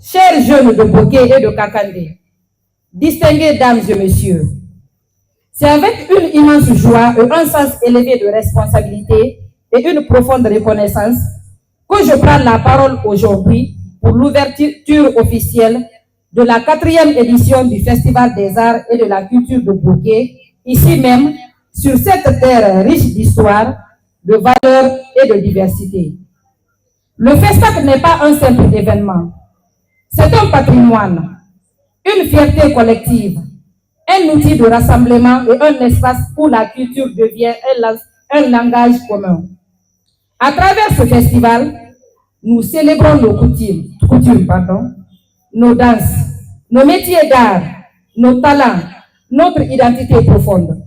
chers jeunes de Boké et de Kakandé, distingués dames et messieurs, c'est avec une immense joie et un sens élevé de responsabilité et une profonde reconnaissance que je prends la parole aujourd'hui pour l'ouverture officielle de la 4e édition du Festival des Arts et de la Culture de Boké, ici même, sur cette terre riche d'histoire, de valeurs et de diversité. Le FESTAC n'est pas un simple événement, c'est un patrimoine, une fierté collective, un outil de rassemblement et un espace où la culture devient un langage commun. À travers ce festival, nous célébrons nos coutumes, nos danses, nos métiers d'art, nos talents, notre identité profonde.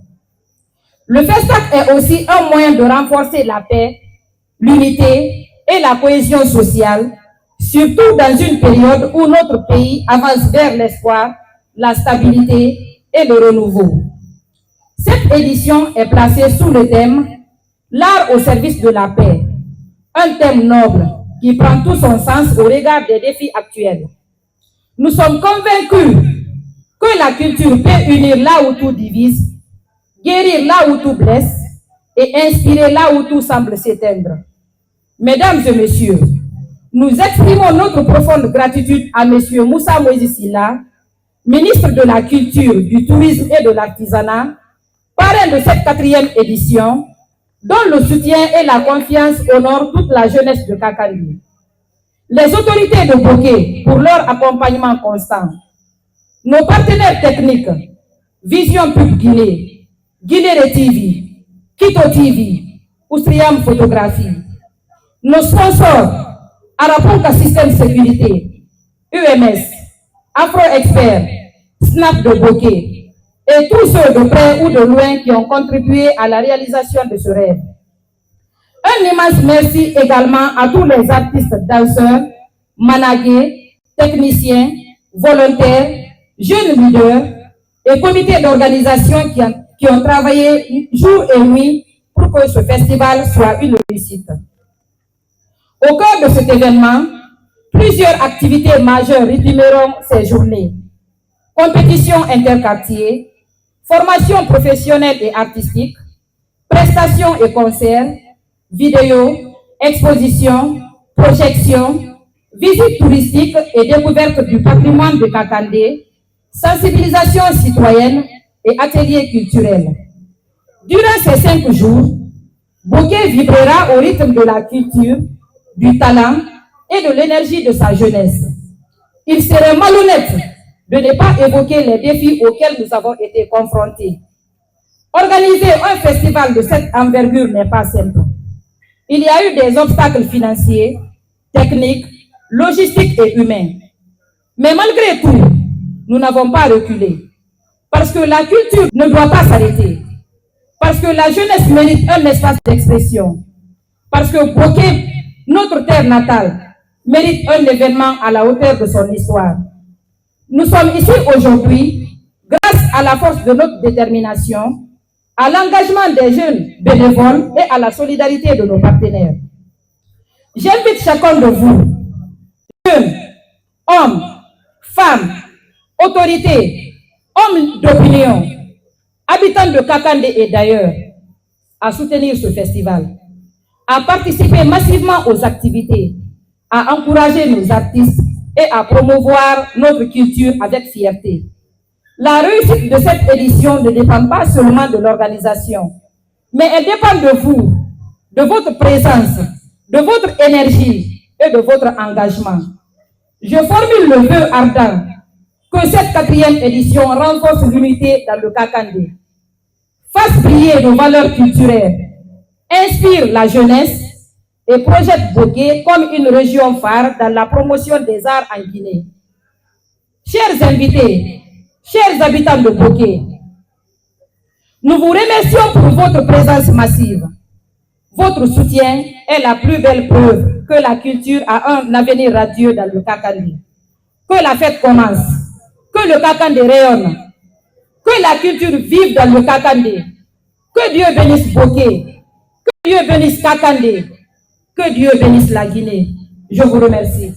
Le FESTAC est aussi un moyen de renforcer la paix, l'unité et la cohésion sociale, surtout dans une période où notre pays avance vers l'espoir, la stabilité et le renouveau. Cette édition est placée sous le thème « L'art au service de la paix », un thème noble qui prend tout son sens au regard des défis actuels. Nous sommes convaincus que la culture peut unir là où tout divise, guérir là où tout blesse et inspirer là où tout semble s'éteindre. Mesdames et messieurs, nous exprimons notre profonde gratitude à M. Moussa Moïse Sylla, ministre de la Culture, du Tourisme et de l'Artisanat, parrain de cette 4e édition, dont le soutien et la confiance honorent toute la jeunesse de Kakandé. Les autorités de Boké pour leur accompagnement constant, nos partenaires techniques, Vision Pub Guinée, Guinée TV, Quito TV, Oustriam Photographie, nos sponsors, Araponka Système Sécurité, UMS, Afro Expert, Snap de Boké, et tous ceux de près ou de loin qui ont contribué à la réalisation de ce rêve. Un immense merci également à tous les artistes danseurs, managers, techniciens, volontaires, jeunes leaders et comités d'organisation qui ont travaillé jour et nuit pour que ce festival soit une réussite. Au cœur de cet événement, plusieurs activités majeures rythmeront ces journées. Compétitions interquartiers, formation professionnelle et artistique, prestations et concerts, vidéos, expositions, projections, visites touristiques et découvertes du patrimoine de Kakandé, sensibilisation citoyenne et ateliers culturels. Durant ces 5 jours, Boké vibrera au rythme de la culture, du talent et de l'énergie de sa jeunesse. Il serait malhonnête de ne pas évoquer les défis auxquels nous avons été confrontés. Organiser un festival de cette envergure n'est pas simple. Il y a eu des obstacles financiers, techniques, logistiques et humains. Mais malgré tout, nous n'avons pas reculé. Parce que la culture ne doit pas s'arrêter. Parce que la jeunesse mérite un espace d'expression. Parce que Boké, notre terre natale, mérite un événement à la hauteur de son histoire. Nous sommes ici aujourd'hui grâce à la force de notre détermination, à l'engagement des jeunes bénévoles et à la solidarité de nos partenaires. J'invite chacun de vous, jeunes, hommes, femmes, autorités, hommes d'opinion, habitants de Kakandé et d'ailleurs, à soutenir ce festival, à participer massivement aux activités, à encourager nos artistes et à promouvoir notre culture avec fierté. La réussite de cette édition ne dépend pas seulement de l'organisation, mais elle dépend de vous, de votre présence, de votre énergie et de votre engagement. Je formule le vœu ardent que cette 4e édition renforce l'unité dans le Kakandé, fasse briller nos valeurs culturelles, inspire la jeunesse et projette Boké comme une région phare dans la promotion des arts en Guinée. Chers invités, chers habitants de Boké, nous vous remercions pour votre présence massive. Votre soutien est la plus belle preuve que la culture a un avenir radieux dans le Kakandé. Que la fête commence, que le Kakandé rayonne, que la culture vive dans le Kakandé. Que Dieu bénisse Boké, que Dieu bénisse Kakandé, que Dieu bénisse la Guinée. Je vous remercie.